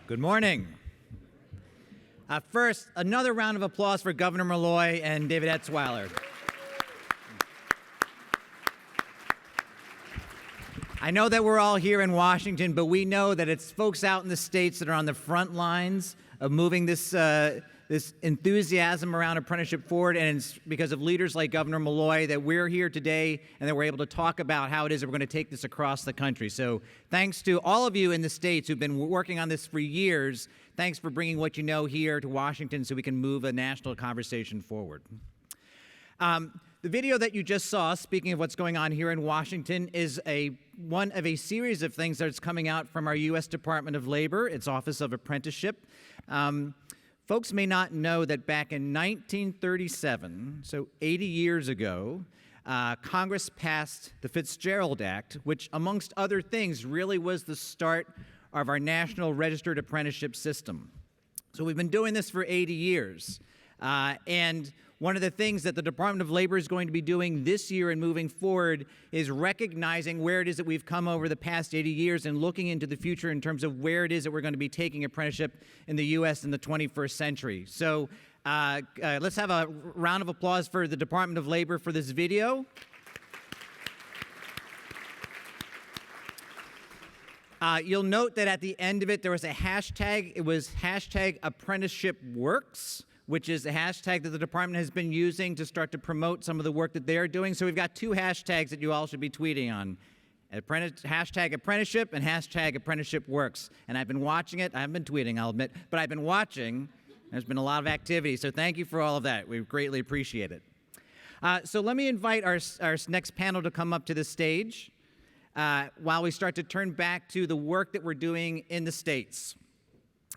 Good morning. First, another round of applause for Governor Malloy and David Etzweiler. I know that we're all here in Washington, but we know that it's folks out in the states that are on the front lines of moving this enthusiasm around apprenticeship forward, and it's because of leaders like Governor Malloy that we're here today and that we're able to talk about how it is that we're going to take this across the country. So thanks to all of you in the states who've been working on this for years. Thanks for bringing what you know here to Washington so we can move a national conversation forward. The video that you just saw, speaking of what's going on here in Washington, is one of a series of things that's coming out from our U.S. Department of Labor, its Office of Apprenticeship. Folks may not know that back in 1937, so 80 years ago, Congress passed the Fitzgerald Act, which, amongst other things, really was the start of our National Registered Apprenticeship System. So we've been doing this for 80 years. And one of the things that the Department of Labor is going to be doing this year and moving forward is recognizing where it is that we've come over the past 80 years and looking into the future in terms of where it is that we're going to be taking apprenticeship in the U.S. in the 21st century. So let's have a round of applause for the Department of Labor for this video. You'll note that at the end of it, there was a hashtag. It was hashtag ApprenticeshipWorks, which is the hashtag that the department has been using to start to promote some of the work that they're doing. So we've got two hashtags that you all should be tweeting on. Hashtag apprenticeship and hashtag ApprenticeshipWorks. And I've been watching it. I haven't been tweeting, I'll admit, but I've been watching. There's been a lot of activity, so thank you for all of that. We greatly appreciate it. So let me invite our next panel to come up to the stage while we start to turn back to the work that we're doing in the states.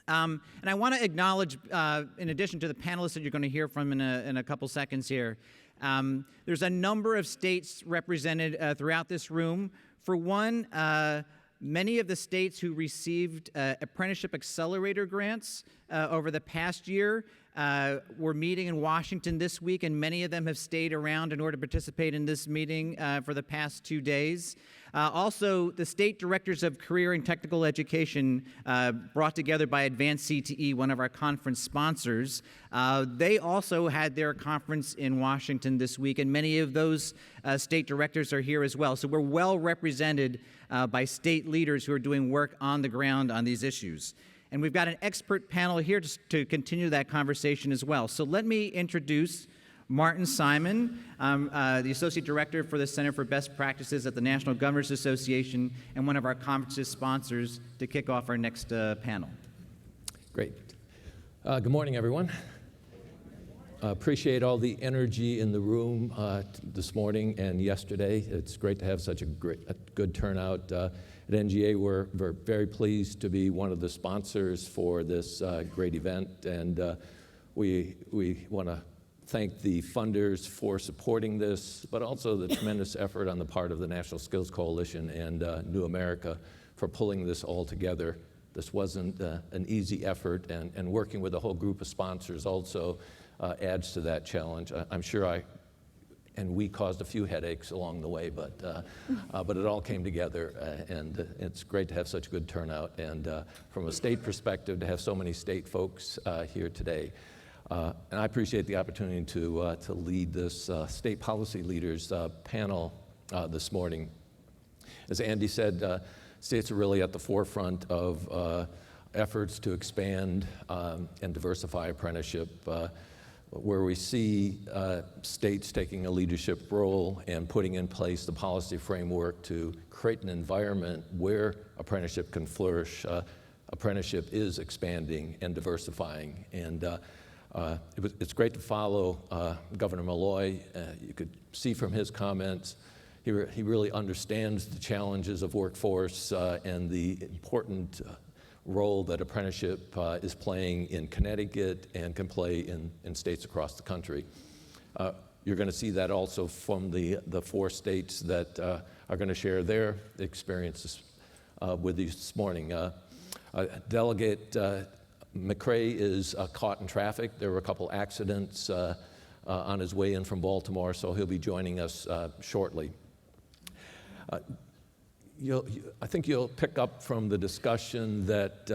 And I want to acknowledge, in addition to the panelists that you're going to hear from in a couple seconds here, there's a number of states represented throughout this room. For one, many of the states who received apprenticeship accelerator grants over the past year were meeting in Washington this week, and many of them have stayed around in order to participate in this meeting for the past 2 days. Also, the state directors of career and technical education brought together by Advanced CTE, one of our conference sponsors, they also had their conference in Washington this week, and many of those state directors are here as well. So we're well represented by state leaders who are doing work on the ground on these issues. And we've got an expert panel here to continue that conversation as well. So let me introduce Martin Simon, the Associate Director for the Center for Best Practices at the National Governors Association and one of our conference's sponsors, to kick off our next panel. Great. Good morning, everyone. Appreciate all the energy in the room this morning and yesterday. It's great to have such a good turnout. At NGA, we're very pleased to be one of the sponsors for this great event, and we want to thank the funders for supporting this, but also the tremendous effort on the part of the National Skills Coalition and New America for pulling this all together. This wasn't an easy effort, and working with a whole group of sponsors also adds to that challenge. I'm sure we caused a few headaches along the way, but it all came together, and it's great to have such a good turnout, and from a state perspective, to have so many state folks here today. And I appreciate the opportunity to lead this state policy leaders panel this morning. As Andy said, states are really at the forefront of efforts to expand and diversify apprenticeship, where we see states taking a leadership role and putting in place the policy framework to create an environment where apprenticeship can flourish. Apprenticeship is expanding and diversifying, and it's great to follow Governor Malloy. You could see from his comments, he really understands the challenges of workforce and the important role that apprenticeship is playing in Connecticut and can play in states across the country. You're going to see that also from the 4 states that are going to share their experiences with you this morning. Delegate McCray is caught in traffic. There were a couple accidents on his way in from Baltimore, so he'll be joining us shortly. I think you'll pick up from the discussion that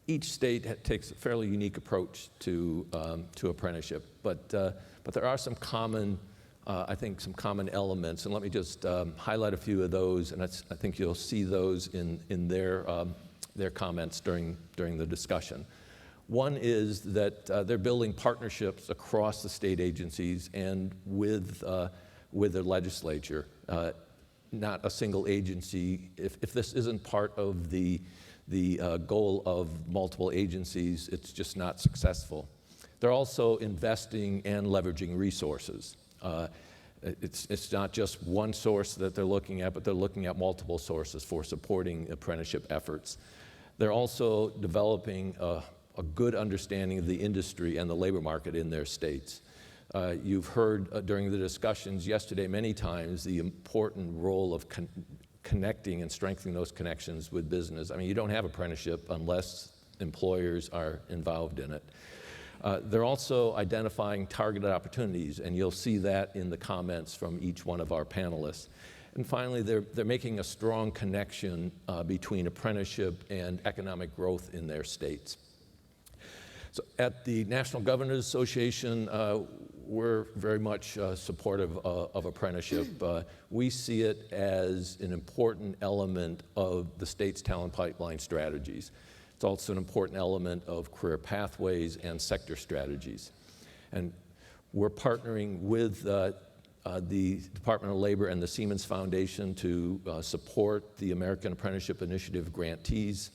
each state takes a fairly unique approach to apprenticeship, but there are some common, I think, some common elements, and let me just highlight a few of those, and I think you'll see those in their comments during the discussion. One is that they're building partnerships across the state agencies and with the legislature. Not a single agency. If this isn't part of the goal of multiple agencies, it's just not successful. They're also investing and leveraging resources. It's not just one source that they're looking at, but they're looking at multiple sources for supporting apprenticeship efforts. They're also developing a good understanding of the industry and the labor market in their states. You've heard during the discussions yesterday many times the important role of connecting and strengthening those connections with business. I mean, you don't have apprenticeship unless employers are involved in it. They're also identifying targeted opportunities, and you'll see that in the comments from each one of our panelists. And finally, they're making a strong connection between apprenticeship and economic growth in their states. So at the National Governors Association, we're very much supportive of apprenticeship. We see it as an important element of the state's talent pipeline strategies. It's also an important element of career pathways and sector strategies. And we're partnering with the Department of Labor and the Siemens Foundation to support the American Apprenticeship Initiative grantees.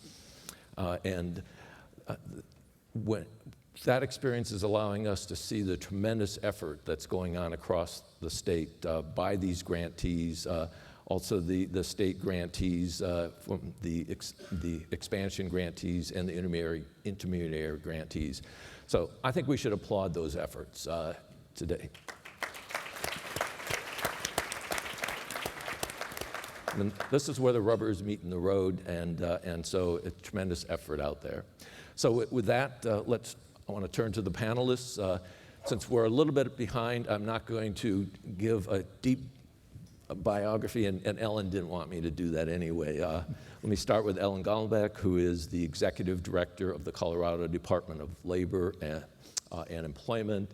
That experience is allowing us to see the tremendous effort that's going on across the state by these grantees, also the state grantees, from the expansion grantees and the intermediary grantees. So I think we should applaud those efforts today. And this is where the rubber is meeting the road, and so a tremendous effort out there. So with that, I want to turn to the panelists. Since we're a little bit behind, I'm not going to give a deep biography, and Ellen didn't want me to do that anyway. Let me start with Ellen Golombek, who is the Executive Director of the Colorado Department of Labor and Employment.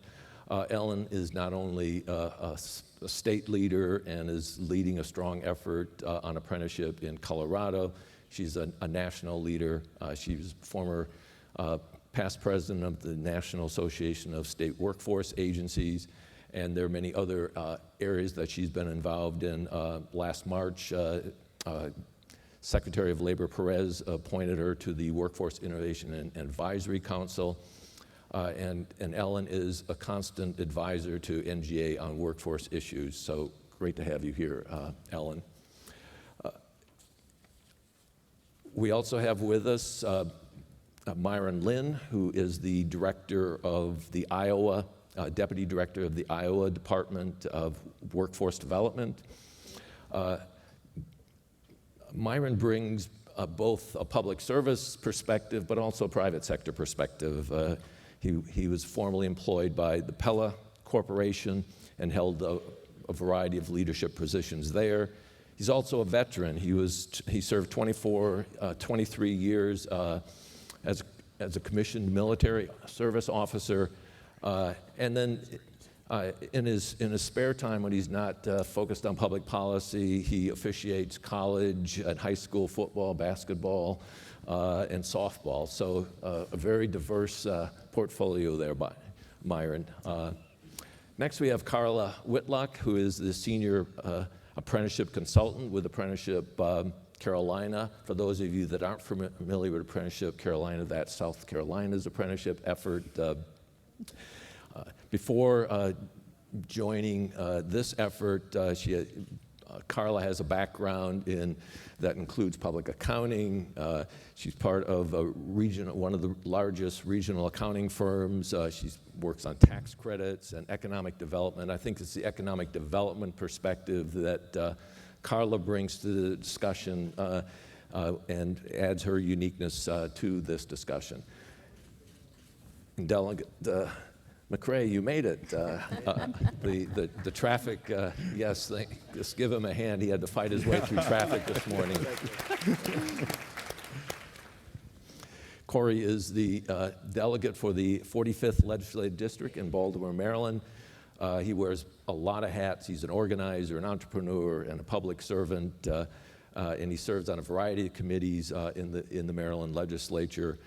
Ellen is not only a state leader and is leading a strong effort on apprenticeship in Colorado, she's a national leader. She was former past president of the National Association of State Workforce Agencies, and there are many other areas that she's been involved in. Last March, Secretary of Labor Perez appointed her to the Workforce Innovation and Advisory Council, and Ellen is a constant advisor to NGA on workforce issues, so great to have you here, Ellen. We also have with us Myron Linn, who is the director of the Iowa, deputy director of the Iowa Department of Workforce Development. Myron brings both a public service perspective, but also a private sector perspective. He was formerly employed by the Pella Corporation and held a variety of leadership positions there. He's also a veteran. He served 23 years as a commissioned military service officer, and then in his spare time when he's not focused on public policy, he officiates college and high school football, basketball, and softball. So a very diverse portfolio there by Myron. Next we have Carla Whitlock, who is the senior apprenticeship consultant with Apprenticeship Carolina. For those of you that aren't familiar with Apprenticeship Carolina, that's South Carolina's apprenticeship effort. Before joining this effort, Carla has a background that includes public accounting. She's part of one of the largest regional accounting firms. She works on tax credits and economic development. I think it's the economic development perspective that Carla brings to the discussion and adds her uniqueness to this discussion. And Delegate McCray, you made it. The traffic, yes, just give him a hand. He had to fight his way through traffic this morning. Cory is the delegate for the 45th Legislative District in Baltimore, Maryland. He wears a lot of hats. He's an organizer, an entrepreneur, and a public servant, and he serves on a variety of committees in the Maryland legislature.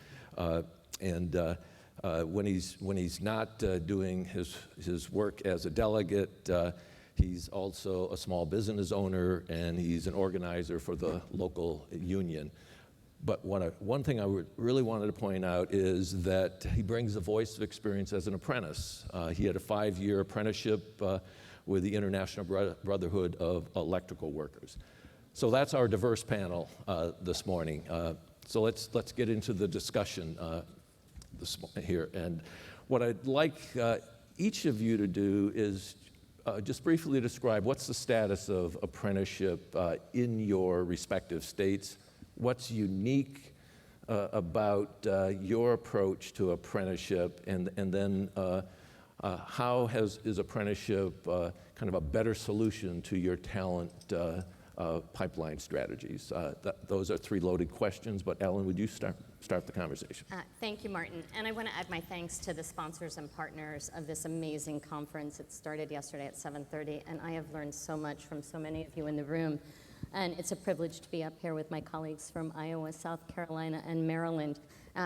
When he's not doing his work as a delegate, he's also a small business owner, and he's an organizer for the local union. But one thing I really wanted to point out is that he brings a voice of experience as an apprentice. He had a 5-year apprenticeship with the International Brotherhood of Electrical Workers. So that's our diverse panel this morning. So let's get into the discussion here. And what I'd like each of you to do is just briefly describe what's the status of apprenticeship in your respective states. What's unique about your approach to apprenticeship, and then how is apprenticeship kind of a better solution to your talent pipeline strategies? Those are 3 loaded questions, but Ellen, would you start the conversation? Thank you, Martin. And I want to add my thanks to the sponsors and partners of this amazing conference. It started yesterday at 7:30, and I have learned so much from so many of you in the room. And it's a privilege to be up here with my colleagues from Iowa, South Carolina, and Maryland.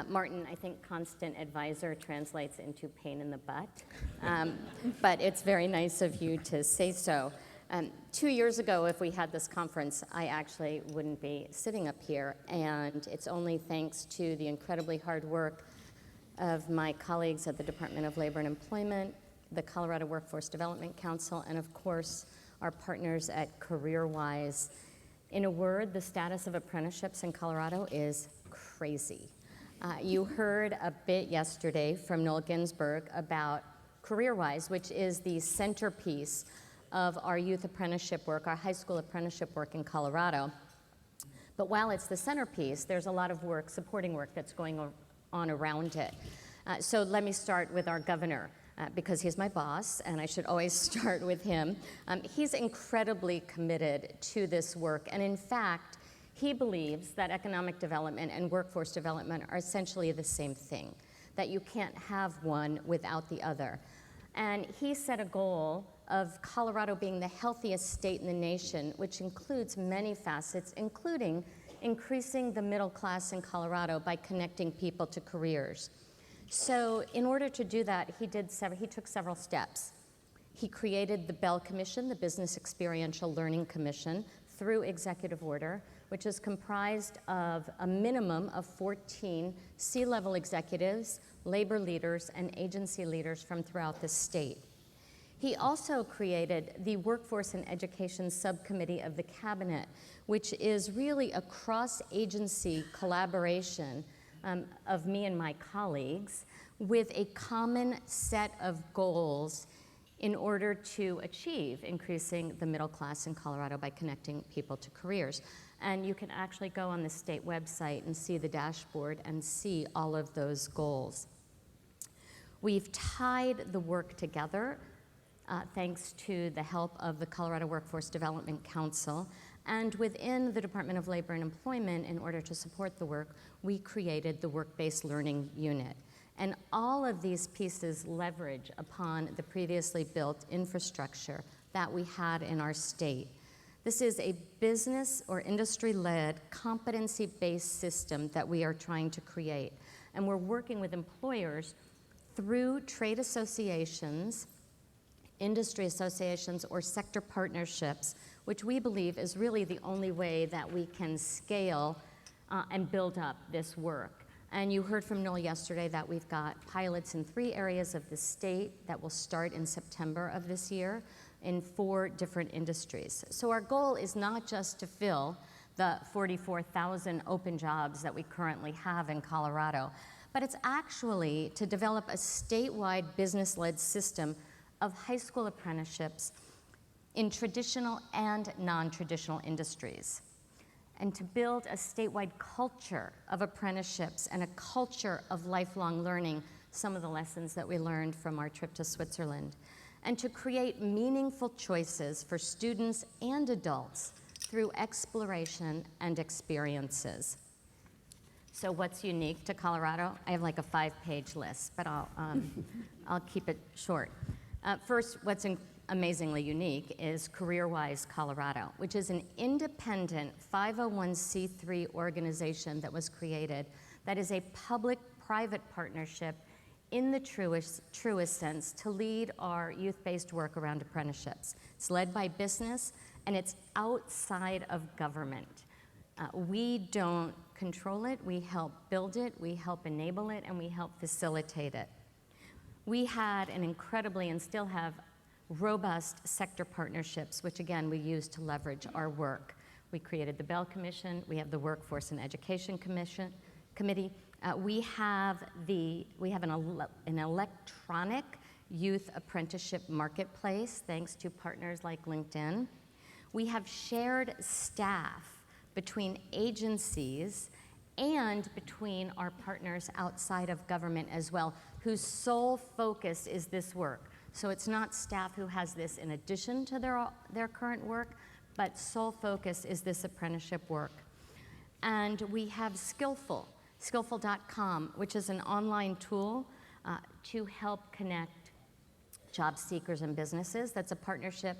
Martin, I think constant advisor translates into pain in the butt, but it's very nice of you to say so. 2 years ago, if we had this conference, I actually wouldn't be sitting up here, and it's only thanks to the incredibly hard work of my colleagues at the Department of Labor and Employment, the Colorado Workforce Development Council, and of course, our partners at CareerWise. In a word, the status of apprenticeships in Colorado is crazy. You heard a bit yesterday from Noel Ginsberg about CareerWise, which is the centerpiece of our youth apprenticeship work, our high school apprenticeship work in Colorado. But while it's the centerpiece, there's a lot of work, supporting work, that's going on around it. So let me start with our governor, because he's my boss, and I should always start with him. He's incredibly committed to this work, and in fact, he believes that economic development and workforce development are essentially the same thing, that you can't have one without the other. And he set a goal of Colorado being the healthiest state in the nation, which includes many facets, including increasing the middle class in Colorado by connecting people to careers. So in order to do that, he took several steps. He created the Bell Commission, the Business Experiential Learning Commission, through executive order, which is comprised of a minimum of 14 C-level executives, labor leaders, and agency leaders from throughout the state. He also created the Workforce and Education Subcommittee of the Cabinet, which is really a cross-agency collaboration of me and my colleagues with a common set of goals in order to achieve increasing the middle class in Colorado by connecting people to careers. And you can actually go on the state website and see the dashboard and see all of those goals. We've tied the work together thanks to the help of the Colorado Workforce Development Council. And within the Department of Labor and Employment, in order to support the work, we created the Work-Based Learning Unit. And all of these pieces leverage upon the previously built infrastructure that we had in our state. This is a business or industry-led, competency-based system that we are trying to create. And we're working with employers through trade associations, industry associations, or sector partnerships, which we believe is really the only way that we can scale and build up this work. And you heard from Noel yesterday that we've got pilots in 3 areas of the state that will start in September of this year in 4 different industries. So our goal is not just to fill the 44,000 open jobs that we currently have in Colorado, but it's actually to develop a statewide business-led system of high school apprenticeships in traditional and non-traditional industries, and to build a statewide culture of apprenticeships and a culture of lifelong learning, some of the lessons that we learned from our trip to Switzerland, and to create meaningful choices for students and adults through exploration and experiences. So what's unique to Colorado? I have like a 5-page list, but I'll keep it short. First, what's amazingly unique is CareerWise Colorado, which is an independent 501c3 organization that was created that is a public-private partnership in the truest sense to lead our youth-based work around apprenticeships. It's led by business, and it's outside of government. We don't control it, we help build it, we help enable it, and we help facilitate it. We had an incredibly, and still have, robust sector partnerships, which again we use to leverage our work. We created the Bell Commission, we have the Workforce and Education Committee. We have an electronic youth apprenticeship marketplace, thanks to partners like LinkedIn. We have shared staff between agencies and between our partners outside of government as well, whose sole focus is this work. So it's not staff who has this in addition to their current work, but sole focus is this apprenticeship work. And we have skillful.com, which is an online tool to help connect job seekers and businesses. That's a partnership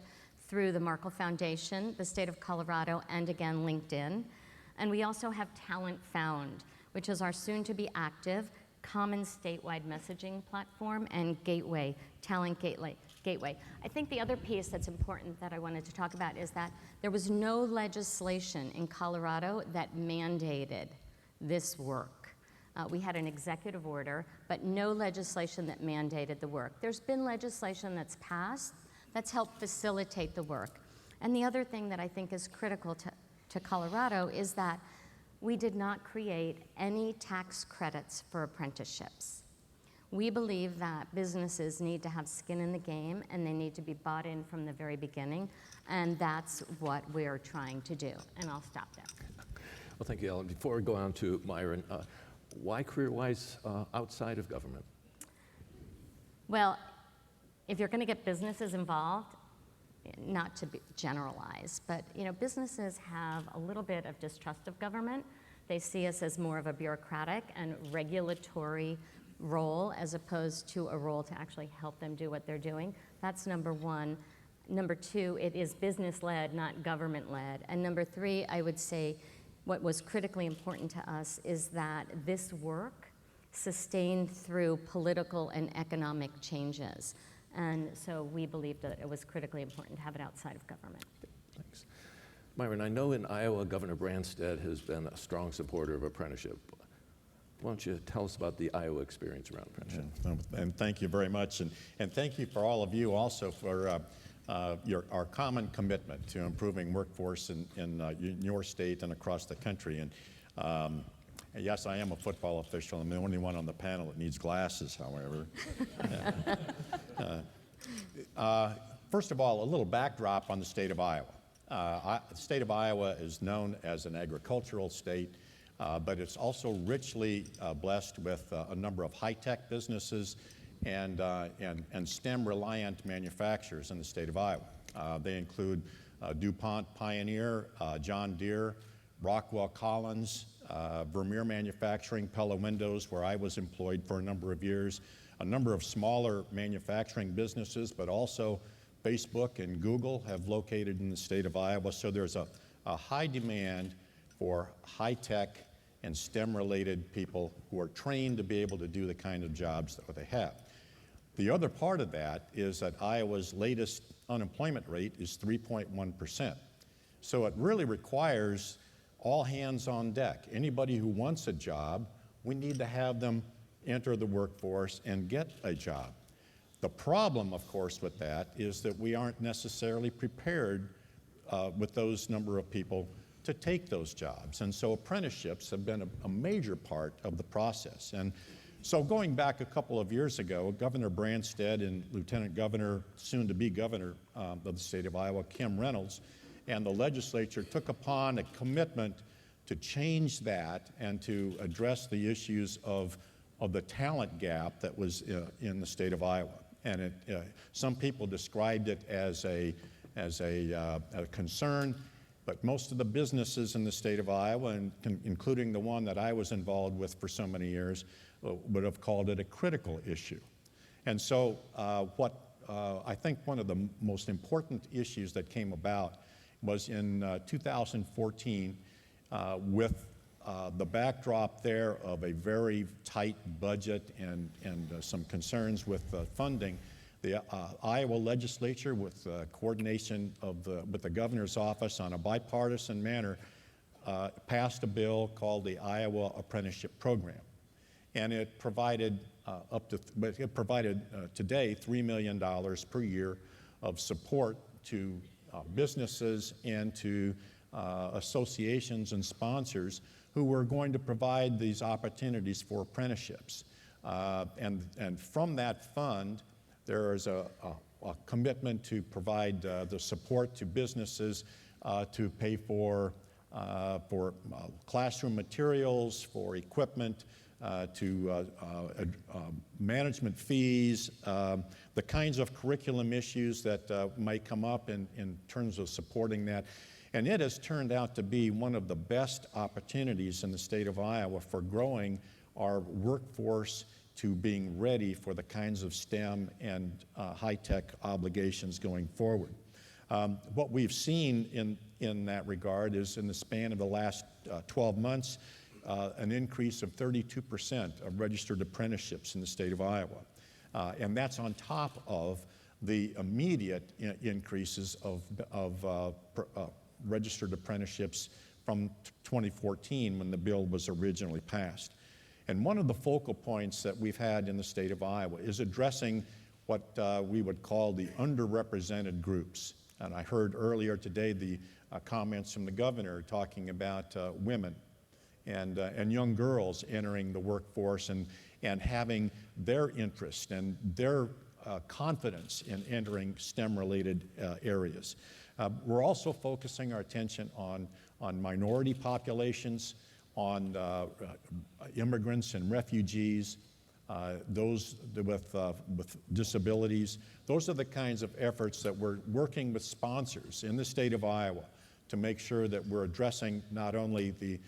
through the Markle Foundation, the state of Colorado, and again, LinkedIn. And we also have Talent Found, which is our soon-to-be active common statewide messaging platform, and Gateway, Talent Gateway. I think the other piece that's important that I wanted to talk about is that there was no legislation in Colorado that mandated this work. We had an executive order, but no legislation that mandated the work. There's been legislation that's passed that's helped facilitate the work. And the other thing that I think is critical to Colorado is that we did not create any tax credits for apprenticeships. We believe that businesses need to have skin in the game and they need to be bought in from the very beginning, and that's what we're trying to do. And I'll stop there. Well, thank you, Ellen. Before we go on to Myron, why CareerWise outside of government? Well, if you're going to get businesses involved, not to be generalized, but businesses have a little bit of distrust of government. They see us as more of a bureaucratic and regulatory role as opposed to a role to actually help them do what they're doing. That's number one. Number two, it is business-led, not government-led. And number three, I would say what was critically important to us is that this work sustained through political and economic changes. And so we believed that it was critically important to have it outside of government. Thanks. Myron, I know in Iowa, Governor Branstad has been a strong supporter of apprenticeship. Why don't you tell us about the Iowa experience around apprenticeship? Yeah, and thank you very much. And thank you for all of you also for our common commitment to improving workforce in your state and across the country. And yes, I am a football official. I'm the only one on the panel that needs glasses, however. First of all, a little backdrop on the state of Iowa. The state of Iowa is known as an agricultural state, but it's also richly blessed with a number of high-tech businesses and STEM-reliant manufacturers in the state of Iowa. They include DuPont Pioneer, John Deere, Rockwell Collins, Vermeer Manufacturing, Pella Windows, where I was employed for a number of years, a number of smaller manufacturing businesses, but also Facebook and Google have located in the state of Iowa. So there's a high demand for high-tech and STEM-related people who are trained to be able to do the kind of jobs that they have. The other part of that is that Iowa's latest unemployment rate is 3.1%. So it really requires all hands on deck. Anybody who wants a job, we need to have them enter the workforce and get a job. The problem, of course, with that is that we aren't necessarily prepared with those number of people to take those jobs. And so apprenticeships have been a major part of the process. And so going back a couple of years ago, Governor Branstad and Lieutenant Governor, soon-to-be Governor of the state of Iowa, Kim Reynolds, and the legislature took upon a commitment to change that and to address the issues of the talent gap that was in the state of Iowa. And some people described it as a concern. But most of the businesses in the state of Iowa, and including the one that I was involved with for so many years, would have called it a critical issue. And so I think one of the most important issues that came about was in 2014 with the backdrop there of a very tight budget and some concerns with funding. The Iowa legislature, with coordination with the governor's office on a bipartisan manner, passed a bill called the Iowa Apprenticeship Program. And it provided today $3 million per year of support to businesses and to associations and sponsors who were going to provide these opportunities for apprenticeships. And from that fund, there is a commitment to provide the support to businesses to pay for classroom materials, for equipment, to management fees, the kinds of curriculum issues that might come up in terms of supporting that. And it has turned out to be one of the best opportunities in the state of Iowa for growing our workforce to being ready for the kinds of STEM and high-tech obligations going forward. What we've seen in that regard is in the span of the last 12 months, an increase of 32% of registered apprenticeships in the state of Iowa. And that's on top of the immediate increases of registered apprenticeships from 2014 when the bill was originally passed. And one of the focal points that we've had in the state of Iowa is addressing what we would call the underrepresented groups. And I heard earlier today the comments from the governor talking about women and young girls entering the workforce and having their interest and their confidence in entering STEM-related areas. We're also focusing our attention on minority populations, on immigrants and refugees, those with disabilities. Those are the kinds of efforts that we're working with sponsors in the state of Iowa to make sure that we're addressing not only the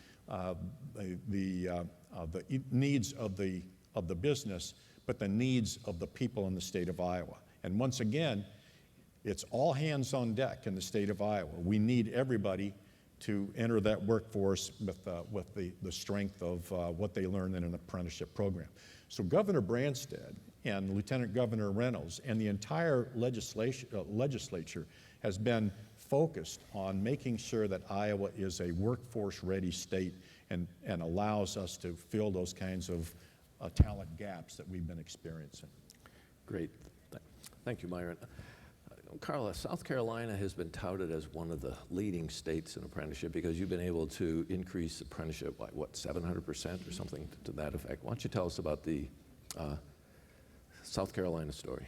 needs of the business, but the needs of the people in the state of Iowa. And once again, it's all hands on deck in the state of Iowa. We need everybody to enter that workforce with the strength of what they learn in an apprenticeship program. So Governor Branstad and Lieutenant Governor Reynolds and the entire legislature has been focused on making sure that Iowa is a workforce-ready state and allows us to fill those kinds of talent gaps that we've been experiencing. Great. Thank you, Myron. Carla, South Carolina has been touted as one of the leading states in apprenticeship because you've been able to increase apprenticeship by, what, 700% or something to that effect. Why don't you tell us about the South Carolina story?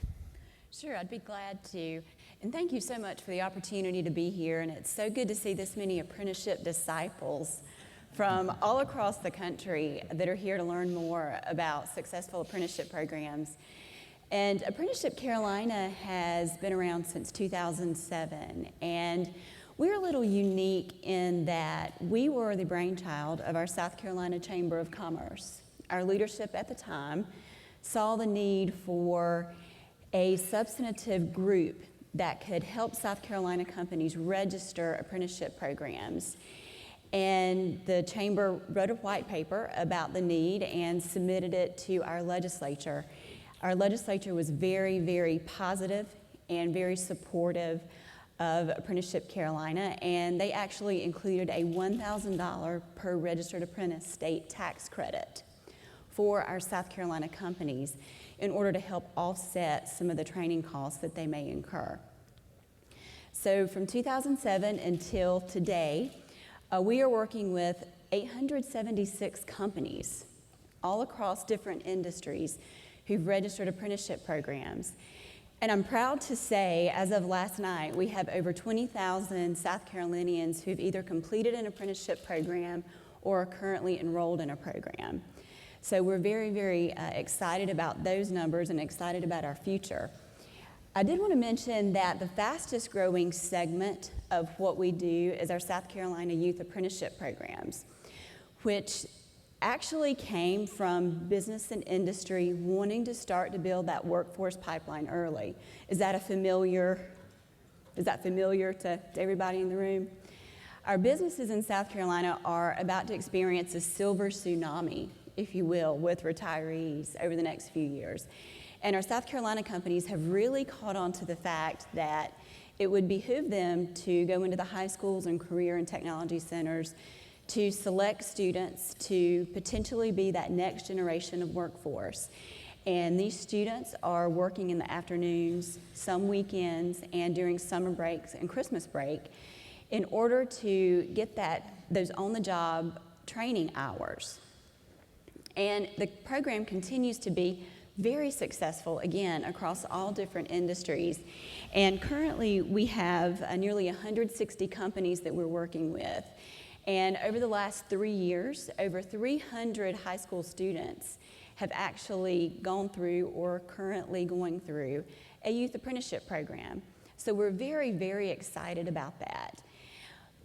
Sure, I'd be glad to. And thank you so much for the opportunity to be here. And it's so good to see this many apprenticeship disciples from all across the country that are here to learn more about successful apprenticeship programs. And Apprenticeship Carolina has been around since 2007, and we're a little unique in that we were the brainchild of our South Carolina Chamber of Commerce. Our leadership at the time saw the need for a substantive group that could help South Carolina companies register apprenticeship programs. And the Chamber wrote a white paper about the need and submitted it to our legislature. Our legislature was very, very positive and very supportive of Apprenticeship Carolina, and they actually included a $1,000 per registered apprentice state tax credit for our South Carolina companies in order to help offset some of the training costs that they may incur. So from 2007 until today, we are working with 876 companies all across different industries who've registered apprenticeship programs. And I'm proud to say, as of last night, we have over 20,000 South Carolinians who've either completed an apprenticeship program or are currently enrolled in a program. So we're very, very excited about those numbers and excited about our future. I did want to mention that the fastest growing segment of what we do is our South Carolina Youth Apprenticeship programs, which actually came from business and industry wanting to start to build that workforce pipeline early. Is that familiar to everybody in the room? Our businesses in South Carolina are about to experience a silver tsunami, if you will, with retirees over the next few years. And our South Carolina companies have really caught on to the fact that it would behoove them to go into the high schools and career and technology centers to select students to potentially be that next generation of workforce. And these students are working in the afternoons, some weekends, and during summer breaks and Christmas break in order to get those on-the-job training hours. And the program continues to be very successful, again, across all different industries. And currently, we have nearly 160 companies that we're working with. And over the last 3 years, over 300 high school students have actually gone through or are currently going through a youth apprenticeship program. So we're very, very excited about that.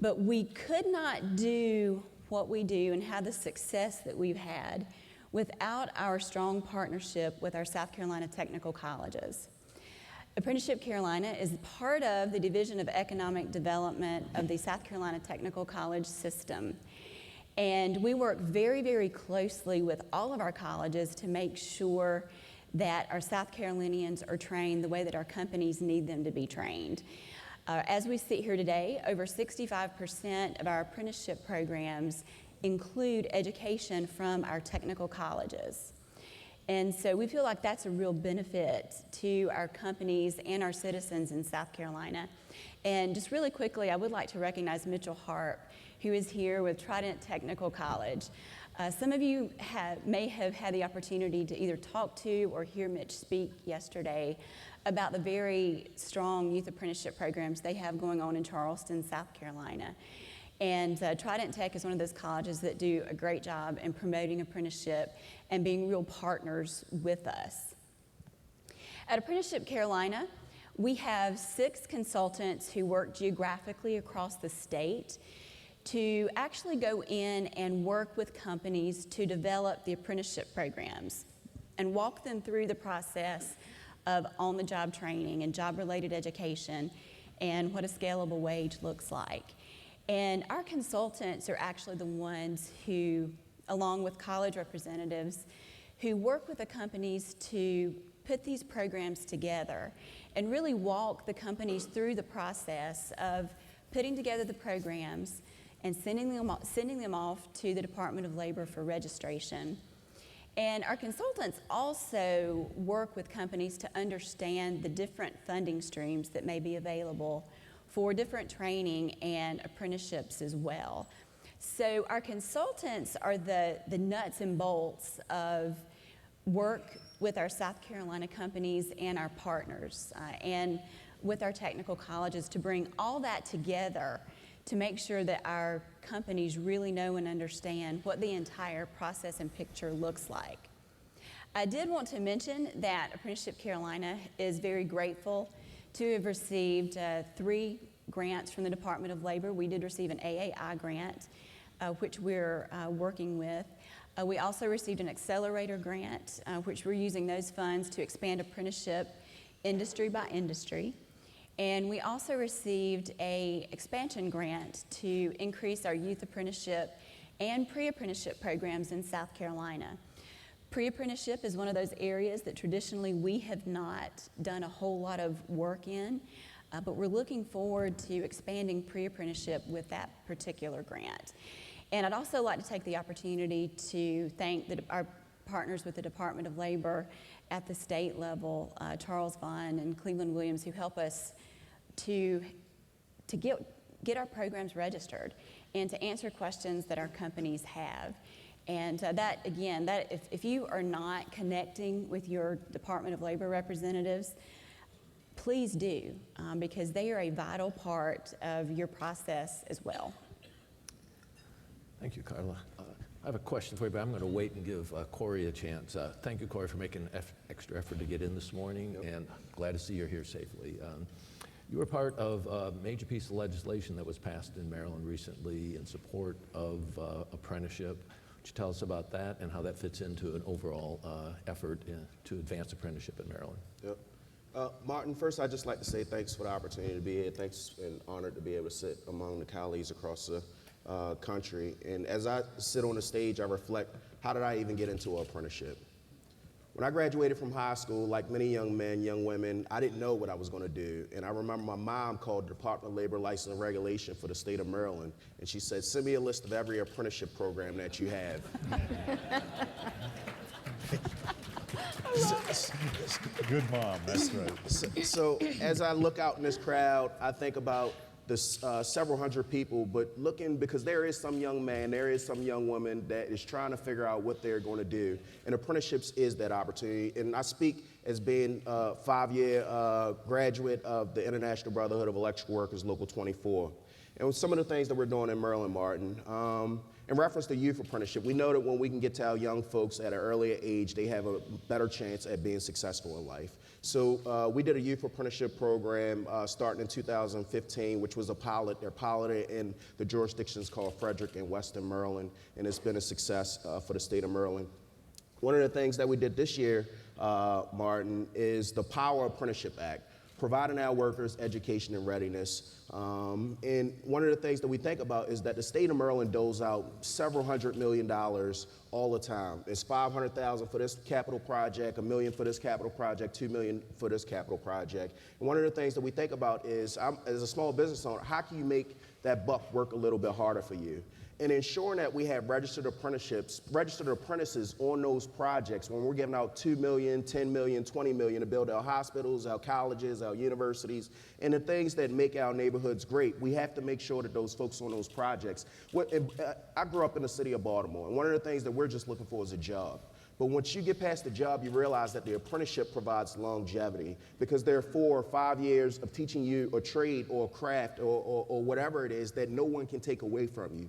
But we could not do what we do and have the success that we've had without our strong partnership with our South Carolina technical colleges. Apprenticeship Carolina is part of the Division of Economic Development of the South Carolina Technical College system. And we work very, very closely with all of our colleges to make sure that our South Carolinians are trained the way that our companies need them to be trained. As we sit here today, over 65% of our apprenticeship programs include education from our technical colleges. And so we feel like that's a real benefit to our companies and our citizens in South Carolina. And just really quickly, I would like to recognize Mitchell Harp, who is here with Trident Technical College. Some of you may have had the opportunity to either talk to or hear Mitch speak yesterday about the very strong youth apprenticeship programs they have going on in Charleston, South Carolina. And Trident Tech is one of those colleges that do a great job in promoting apprenticeship and being real partners with us. At Apprenticeship Carolina, we have 6 consultants who work geographically across the state to actually go in and work with companies to develop the apprenticeship programs and walk them through the process of on-the-job training and job-related education and what a scalable wage looks like. And our consultants are actually the ones who, along with college representatives, who work with the companies to put these programs together and really walk the companies through the process of putting together the programs and sending them off to the Department of Labor for registration. And our consultants also work with companies to understand the different funding streams that may be available for different training and apprenticeships as well. So our consultants are the nuts and bolts of work with our South Carolina companies and our partners and with our technical colleges to bring all that together to make sure that our companies really know and understand what the entire process and picture looks like. I did want to mention that Apprenticeship Carolina is very grateful to have received 3 grants from the Department of Labor. We did receive an AAI grant, which we're working with. We also received an accelerator grant, which we're using those funds to expand apprenticeship industry by industry. And we also received an expansion grant to increase our youth apprenticeship and pre-apprenticeship programs in South Carolina. Pre-apprenticeship is one of those areas that traditionally we have not done a whole lot of work in, but we're looking forward to expanding pre-apprenticeship with that particular grant. And I'd also like to take the opportunity to thank our partners with the Department of Labor at the state level, Charles Vaughn and Cleveland Williams, who help us to get our programs registered and to answer questions that our companies have. And if you are not connecting with your Department of Labor representatives, please do, because they are a vital part of your process as well. Thank you, Carla. I have a question for you, but I'm going to wait and give Cory a chance. Thank you, Cory, for making an extra effort to get in this morning, and glad to see you're here safely. You were part of a major piece of legislation that was passed in Maryland recently in support of apprenticeship. Would you tell us about that and how that fits into an overall effort to advance apprenticeship in Maryland? Yep. Martin, first I'd just like to say thanks for the opportunity to be here. Thanks and honored to be able to sit among the colleagues across the country. And as I sit on the stage, I reflect, how did I even get into an apprenticeship? When I graduated from high school, like many young men, young women, I didn't know what I was going to do. And I remember my mom called the Department of Labor License and Regulation for the state of Maryland, and she said, send me a list of every apprenticeship program that you have. Good mom, that's right. So as I look out in this crowd, I think about the several hundred people, but looking, because there is some young man, there is some young woman that is trying to figure out what they're going to do, and apprenticeships is that opportunity. And I speak as being a 5-year graduate of the International Brotherhood of Electrical Workers, Local 24. And with some of the things that we're doing in Maryland, Martin, in reference to youth apprenticeship, we know that when we can get to our young folks at an earlier age, they have a better chance at being successful in life. So we did a youth apprenticeship program starting in 2015, which was a pilot. They're piloted in the jurisdictions called Frederick and Western Maryland, and it's been a success for the state of Maryland. One of the things that we did this year, Martin, is the Power Apprenticeship Act, providing our workers education and readiness. And one of the things that we think about is that the state of Maryland doles out several $100 million all the time. It's $500,000 for this capital project, $1 million for this capital project, $2 million for this capital project. And one of the things that we think about is, as a small business owner, how can you make that buck work a little bit harder for you? And ensuring that we have registered apprentices on those projects when we're giving out $2 million, $10 million, $20 million to build our hospitals, our colleges, our universities, and the things that make our neighborhoods great. We have to make sure that those folks on those projects. I grew up in the city of Baltimore, and one of the things that we're just looking for is a job. But once you get past the job, you realize that the apprenticeship provides longevity, because there are 4 or 5 years of teaching you a trade or a craft or whatever it is that no one can take away from you.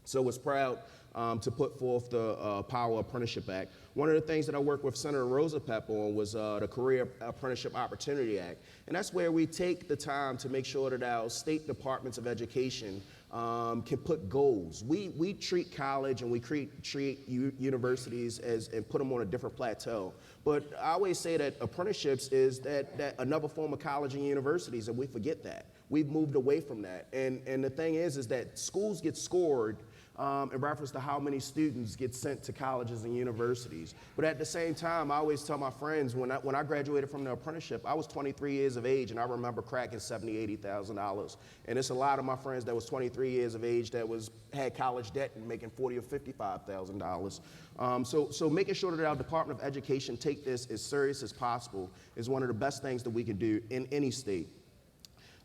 So I was proud to put forth the Power Apprenticeship Act. One of the things that I worked with Senator Rosapep on was the Career Apprenticeship Opportunity Act. And that's where we take the time to make sure that our state departments of education can put goals. We treat college and we treat universities and put them on a different plateau. But I always say that apprenticeships is that another form of college and universities, and we forget that. We've moved away from that. And the thing is that schools get scored in reference to how many students get sent to colleges and universities. But at the same time, I always tell my friends, when I graduated from the apprenticeship, I was 23 years of age, and I remember cracking $70,000, $80,000. And it's a lot of my friends that was 23 years of age that had college debt and making $40,000 or $55,000. So making sure that our Department of Education take this as serious as possible is one of the best things that we can do in any state.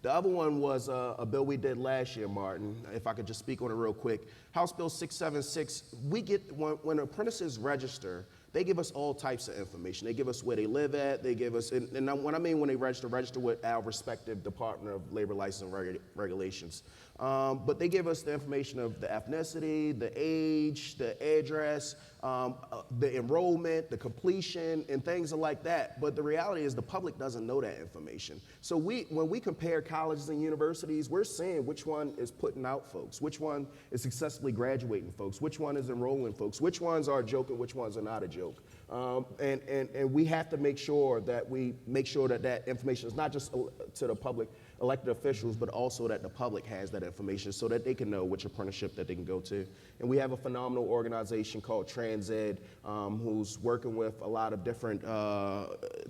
The other one was a bill we did last year, Martin, if I could just speak on it real quick. House Bill 676, when apprentices register, they give us all types of information. They give us where they live at, they give us, and when I mean when they register with our respective Department of Labor License and Regulations. But they give us the information of the ethnicity, the age, the address, the enrollment, the completion, and things like that. But the reality is the public doesn't know that information. So when we compare colleges and universities, we're seeing which one is putting out folks, which one is successfully graduating folks, which one is enrolling folks, which ones are a joke and which ones are not a joke. And we have to make sure that that information is not just to the public elected officials, but also that the public has that information so that they can know which apprenticeship that they can go to. And we have a phenomenal organization called TransEd who's working with a lot of different,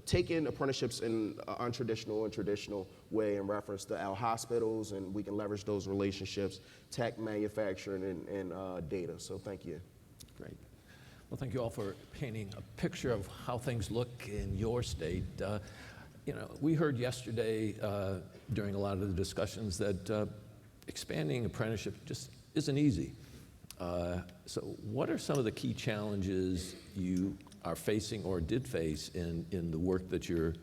taking apprenticeships in an untraditional and traditional way in reference to our hospitals, and we can leverage those relationships, tech, manufacturing, and data. So thank you. Great. Well, thank you all for painting a picture of how things look in your state. We heard yesterday during a lot of the discussions that expanding apprenticeship just isn't easy. So what are some of the key challenges you are facing or did face in the work that you're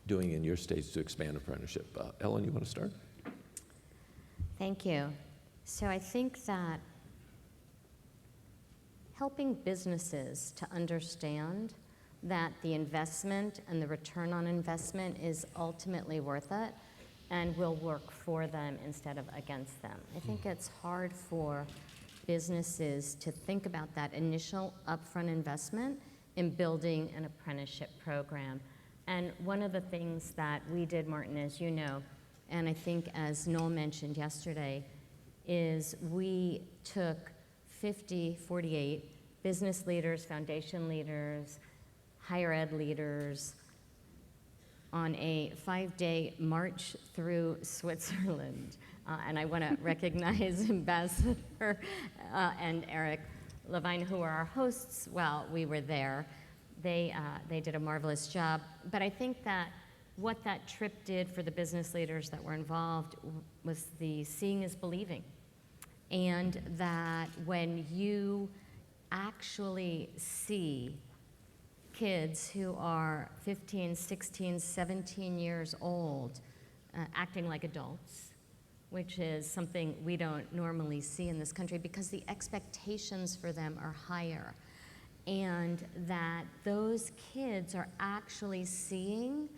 doing in your states to expand apprenticeship? Ellen, you want to start? Thank you. So I think that helping businesses to understand that the investment and the return on investment is ultimately worth it and will work for them instead of against them. I think it's hard for businesses to think about that initial upfront investment in building an apprenticeship program. And one of the things that we did, Martin, as you know, and I think as Noel mentioned yesterday, is we took 48 business leaders, foundation leaders, higher ed leaders on a 5-day march through Switzerland. And I want to recognize Ambassador and Eric Levine, who are our hosts while we were there. They did a marvelous job. But I think that what that trip did for the business leaders that were involved was the seeing is believing. And that when you actually see kids who are 15, 16, 17 years old acting like adults, which is something we don't normally see in this country because the expectations for them are higher. And that those kids are actually seeing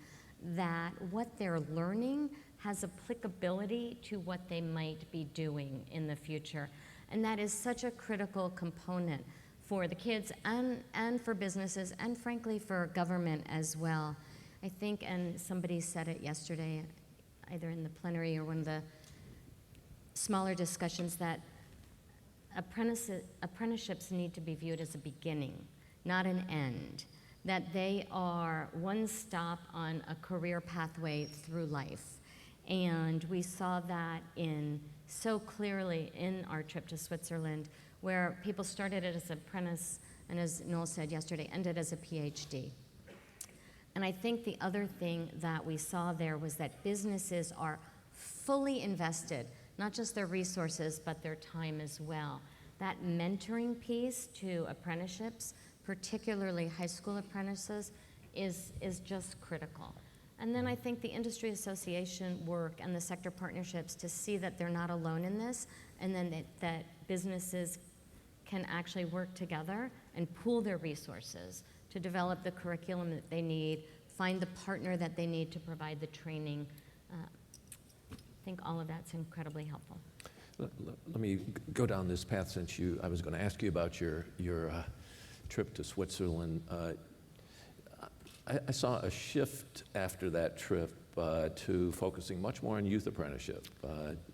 that what they're learning has applicability to what they might be doing in the future. And that is such a critical component for the kids and for businesses and frankly for government as well. I think, and somebody said it yesterday, either in the plenary or one of the smaller discussions, that apprenticeships need to be viewed as a beginning, not an end. That they are one stop on a career pathway through life. And we saw that so clearly in our trip to Switzerland, where people started it as an apprentice, and as Noel said yesterday, ended as a PhD. And I think the other thing that we saw there was that businesses are fully invested, not just their resources, but their time as well. That mentoring piece to apprenticeships, particularly high school apprentices, is just critical. And then I think the industry association work and the sector partnerships to see that they're not alone in this, and then that businesses can actually work together and pool their resources to develop the curriculum that they need, find the partner that they need to provide the training. I think all of that's incredibly helpful. Let me go down this path since I was going to ask you about your trip to Switzerland. I saw a shift after that trip to focusing much more on youth apprenticeship.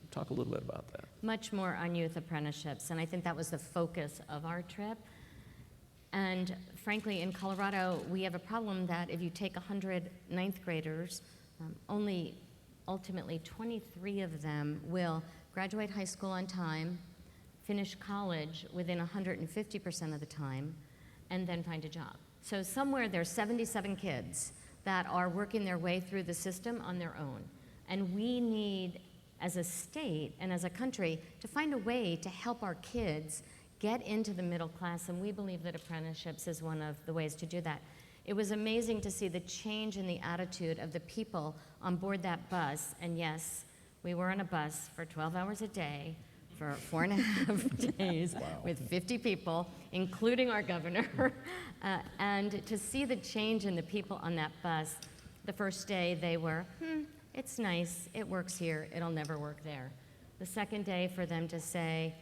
Talk a little bit about that. Much more on youth apprenticeships, and I think that was the focus of our trip. And frankly, in Colorado, we have a problem that if you take 100 ninth graders, only ultimately 23 of them will graduate high school on time, finish college within 150% of the time, and then find a job. So somewhere there's 77 kids that are working their way through the system on their own. And we need, as a state and as a country, to find a way to help our kids get into the middle class, and we believe that apprenticeships is one of the ways to do that. It was amazing to see the change in the attitude of the people on board that bus, and yes, we were on a bus for 12 hours a day for 4.5 days with 50 people, including our governor. And to see the change in the people on that bus, the first day they were, it's nice, it works here, it'll never work there. The second day for them to say,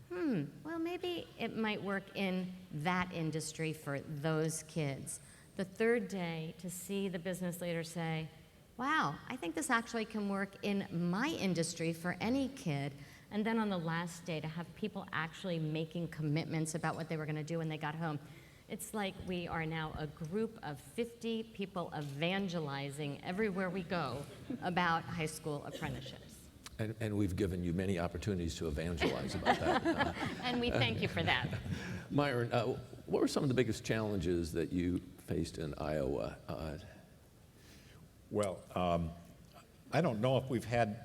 well, maybe it might work in that industry for those kids. The third day to see the business leader say, wow, I think this actually can work in my industry for any kid. And then on the last day to have people actually making commitments about what they were going to do when they got home. It's like we are now a group of 50 people evangelizing everywhere we go about high school apprenticeships. And we've given you many opportunities to evangelize about that. And we thank you for that. Myron, what were some of the biggest challenges that you faced in Iowa? Well, I don't know if we've had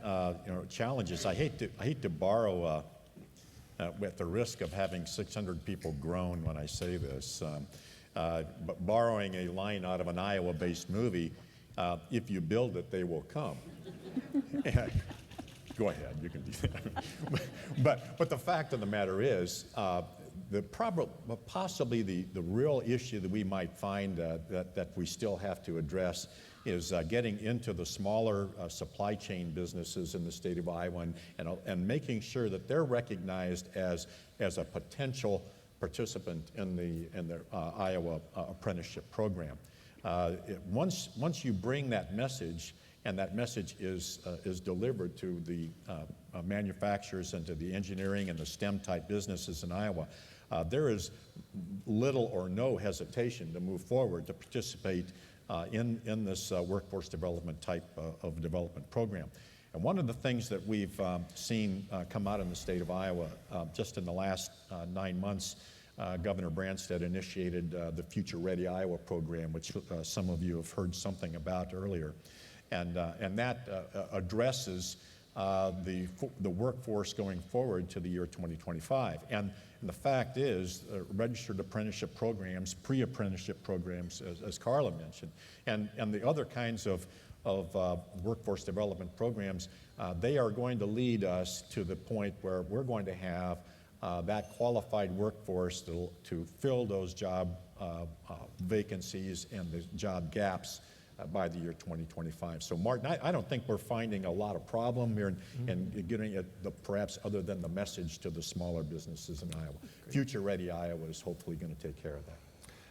challenges. I hate to borrow, at the risk of having 600 people groan when I say this, but borrowing a line out of an Iowa-based movie, if you build it, they will come. Go ahead, you can do that. But the fact of the matter is, Possibly the real issue that we might find that we still have to address is getting into the smaller supply chain businesses in the state of Iowa and making sure that they're recognized as a potential participant in the Iowa apprenticeship program. Once you bring that message, and that message is delivered to the manufacturers and to the engineering and the STEM type businesses in Iowa, there is little or no hesitation to move forward to participate in this workforce development type of development program. And one of the things that we've seen come out in the state of Iowa just in the last 9 months, Governor Branstad initiated the Future Ready Iowa program, which some of you have heard something about earlier. And that addresses the workforce going forward to the year 2025. And the fact is, registered apprenticeship programs, pre-apprenticeship programs, as Carla mentioned, and the other kinds of workforce development programs, they are going to lead us to the point where we're going to have that qualified workforce to fill those job vacancies and the job gaps by the year 2025. So Martin, I don't think we're finding a lot of problem here in getting it, perhaps other than the message to the smaller businesses in Iowa. Great. Future Ready Iowa is hopefully going to take care of that.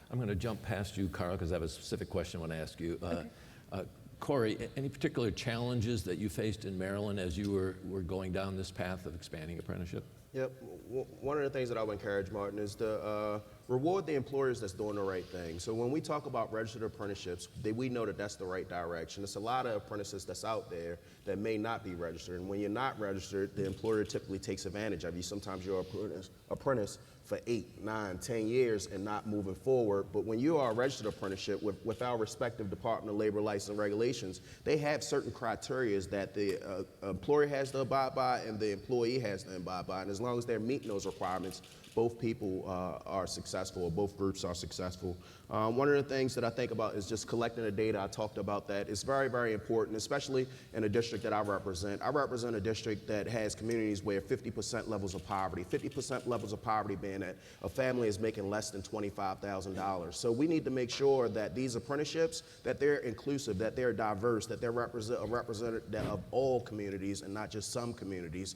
I'm going to jump past you, Carla, because I have a specific question I want to ask you. Okay. Cory, any particular challenges that you faced in Maryland as you were going down this path of expanding apprenticeship? Yep. One of the things that I would encourage, Martin, is to reward the employers that's doing the right thing. So when we talk about registered apprenticeships, we know that that's the right direction. There's a lot of apprentices that's out there that may not be registered. And when you're not registered, the employer typically takes advantage of you. Sometimes you're an apprentice for 8, 9, 10 years and not moving forward. But when you are a registered apprenticeship with our respective Department of Labor license regulations, they have certain criteria that the employer has to abide by and the employee has to abide by. And as long as they're meeting those requirements, both people are successful, or both groups are successful. One of the things that I think about is just collecting the data. I talked about that. It's very, very important, especially in a district that I represent. I represent a district that has communities where 50% levels of poverty, 50% levels of poverty being that a family is making less than $25,000. So we need to make sure that these apprenticeships, that they're inclusive, that they're diverse, that they're representative of all communities and not just some communities,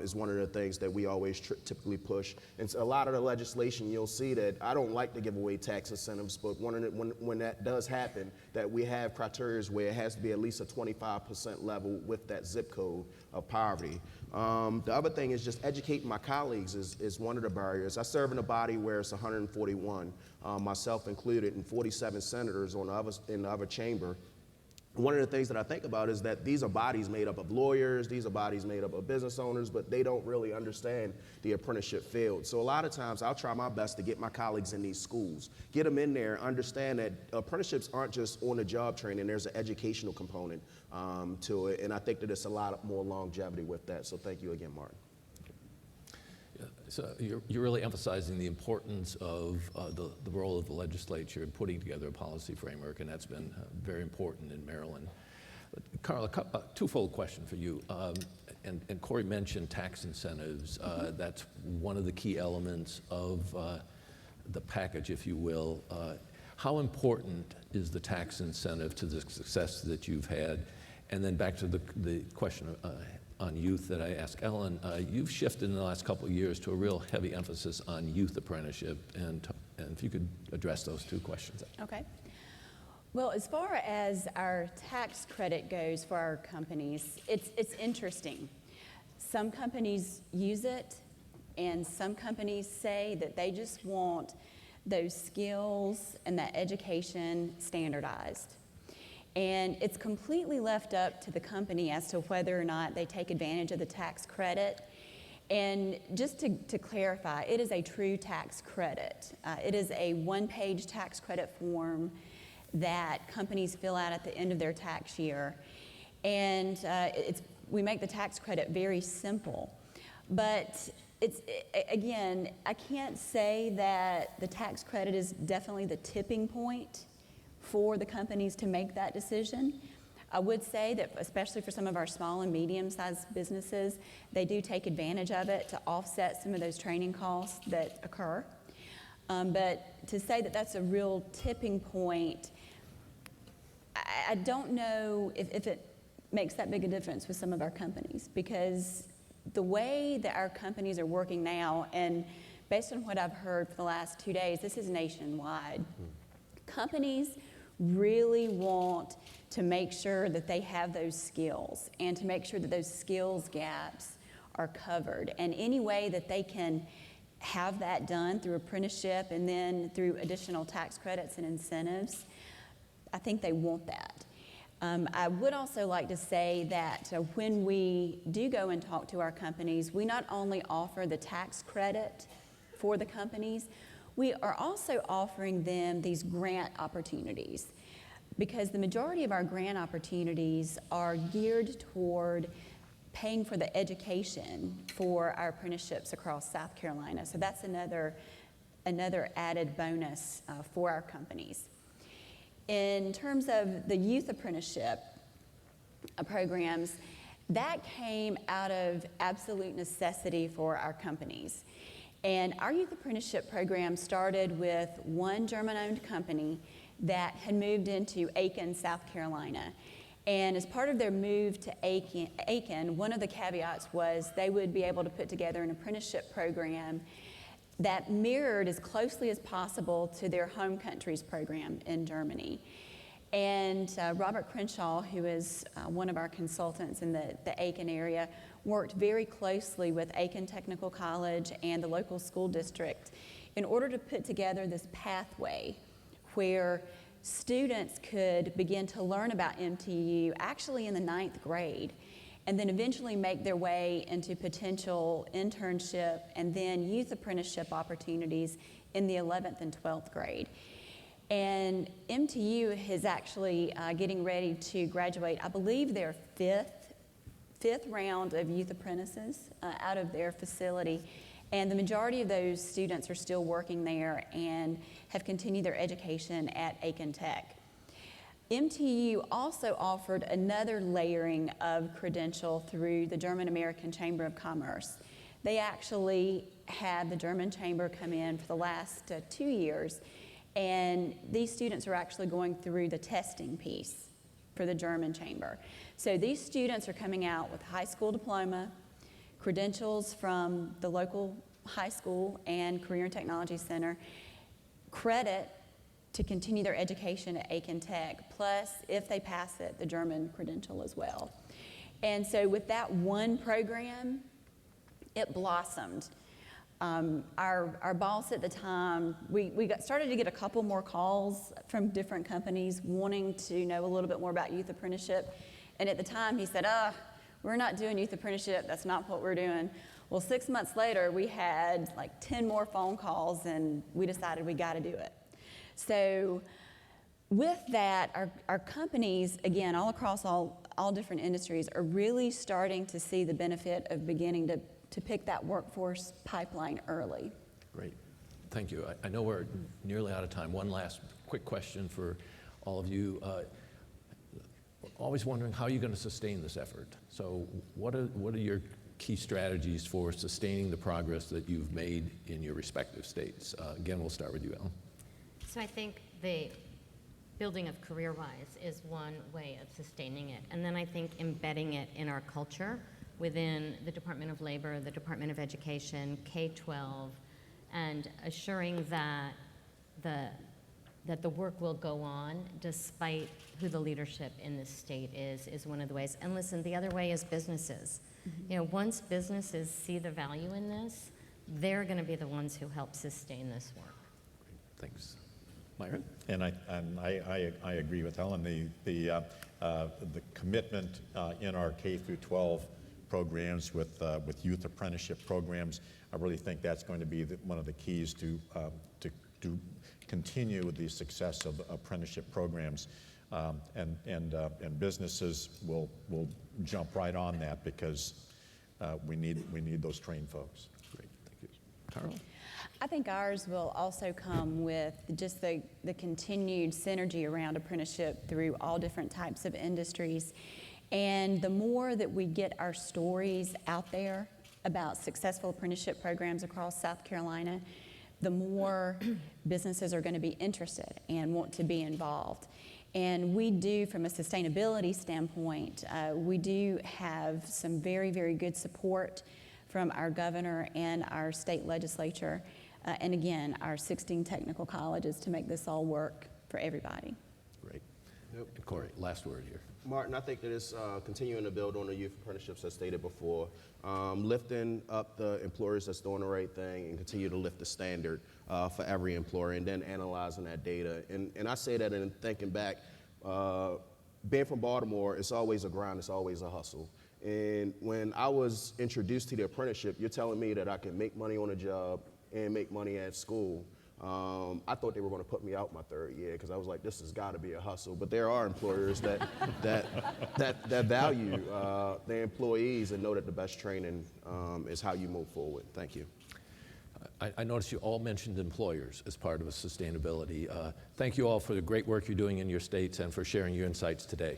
is one of the things that we always typically push. And so a lot of the legislation, you'll see that I don't like to give away tax incentives, but when that does happen, that we have criteria where it has to be at least a 25% level with that zip code of poverty. The other thing is just educating my colleagues is one of the barriers. I serve in a body where it's 141, myself included, and 47 senators in the other chamber. One of the things that I think about is that these are bodies made up of lawyers, these are bodies made up of business owners, but they don't really understand the apprenticeship field. So a lot of times I'll try my best to get my colleagues in these schools, get them in there, understand that apprenticeships aren't just on-the-job training, there's an educational component to it, and I think that it's a lot more longevity with that. So thank you again, Martin. So you're really emphasizing the importance of the role of the legislature in putting together a policy framework, and that's been very important in Maryland. Carla, twofold question for you. And Cory mentioned tax incentives. That's one of the key elements of the package, if you will. How important is the tax incentive to the success that you've had? And then back to the question on youth that I asked Ellen, you've shifted in the last couple of years to a real heavy emphasis on youth apprenticeship, and if you could address those two questions. Okay. Well, as far as our tax credit goes for our companies, it's interesting. Some companies use it, and some companies say that they just want those skills and that education standardized. And it's completely left up to the company as to whether or not they take advantage of the tax credit. And just to clarify, it is a true tax credit. It is a one-page tax credit form that companies fill out at the end of their tax year. And we make the tax credit very simple. But again, I can't say that the tax credit is definitely the tipping point for the companies to make that decision. I would say that especially for some of our small and medium-sized businesses, they do take advantage of it to offset some of those training costs that occur. But to say that that's a real tipping point, I don't know if it makes that big a difference with some of our companies, because the way that our companies are working now, and based on what I've heard for the last 2 days, this is nationwide. Companies really want to make sure that they have those skills and to make sure that those skills gaps are covered. And any way that they can have that done through apprenticeship and then through additional tax credits and incentives, I think they want that. I would also like to say that when we do go and talk to our companies, we not only offer the tax credit for the companies, we are also offering them these grant opportunities, because the majority of our grant opportunities are geared toward paying for the education for our apprenticeships across South Carolina. So that's another added bonus for our companies. In terms of the youth apprenticeship programs, that came out of absolute necessity for our companies. And our youth apprenticeship program started with one German-owned company that had moved into Aiken, South Carolina. And as part of their move to Aiken, one of the caveats was they would be able to put together an apprenticeship program that mirrored as closely as possible to their home country's program in Germany. And Robert Crenshaw, who is one of our consultants in the Aiken area, worked very closely with Aiken Technical College and the local school district in order to put together this pathway where students could begin to learn about MTU actually in the 9th grade, and then eventually make their way into potential internship and then youth apprenticeship opportunities in the 11th and 12th grade. And MTU is actually getting ready to graduate, I believe, their fifth round of youth apprentices out of their facility. And the majority of those students are still working there and have continued their education at Aiken Tech. MTU also offered another layering of credential through the German American Chamber of Commerce. They actually had the German Chamber come in for the last 2 years, and these students are actually going through the testing piece for the German Chamber. So these students are coming out with a high school diploma, credentials from the local high school and Career and Technology Center, credit to continue their education at Aiken Tech, plus, if they pass it, the German credential as well. And so with that one program, it blossomed. Our boss at the time, we started to get a couple more calls from different companies wanting to know a little bit more about youth apprenticeship. And at the time, he said, we're not doing youth apprenticeship. That's not what we're doing. Well, 6 months later, we had like 10 more phone calls, and we decided we got to do it. So with that, our companies, again, all across all different industries, are really starting to see the benefit of beginning to pick that workforce pipeline early. Great. Thank you. I know we're nearly out of time. One last quick question for all of you. Always wondering, how are you going to sustain this effort? So what are your key strategies for sustaining the progress that you've made in your respective states? Again, we'll start with you, Ellen. So I think the building of CareerWise is one way of sustaining it. And then I think embedding it in our culture within the Department of Labor, the Department of Education, K-12, and assuring that the work will go on despite who the leadership in this state is one of the ways. And listen, the other way is businesses. Mm-hmm. You know, once businesses see the value in this, they're going to be the ones who help sustain this work. Great. Thanks. Myron? And I agree with Ellen. The commitment in our K through 12 programs with youth apprenticeship programs, I really think that's going to be one of the keys to continue the success of apprenticeship programs, and businesses will jump right on that because we need those trained folks. Great, thank you. Carla? I think ours will also come with just the continued synergy around apprenticeship through all different types of industries. And the more that we get our stories out there about successful apprenticeship programs across South Carolina, the more businesses are going to be interested and want to be involved. And we do, from a sustainability standpoint, we do have some very, very good support from our governor and our state legislature, and again, our 16 technical colleges to make this all work for everybody. Great. And Cory, last word here. Martin, I think that it's continuing to build on the youth apprenticeships as stated before, lifting up the employers that's doing the right thing and continue to lift the standard for every employer, and then analyzing that data. And I say that in thinking back, being from Baltimore, it's always a grind, it's always a hustle. And when I was introduced to the apprenticeship, you're telling me that I can make money on a job and make money at school. I thought they were going to put me out my third year because I was like, this has got to be a hustle. But there are employers that value their employees and know that the best training is how you move forward. Thank you. I noticed you all mentioned employers as part of sustainability. Thank you all for the great work you're doing in your states and for sharing your insights today.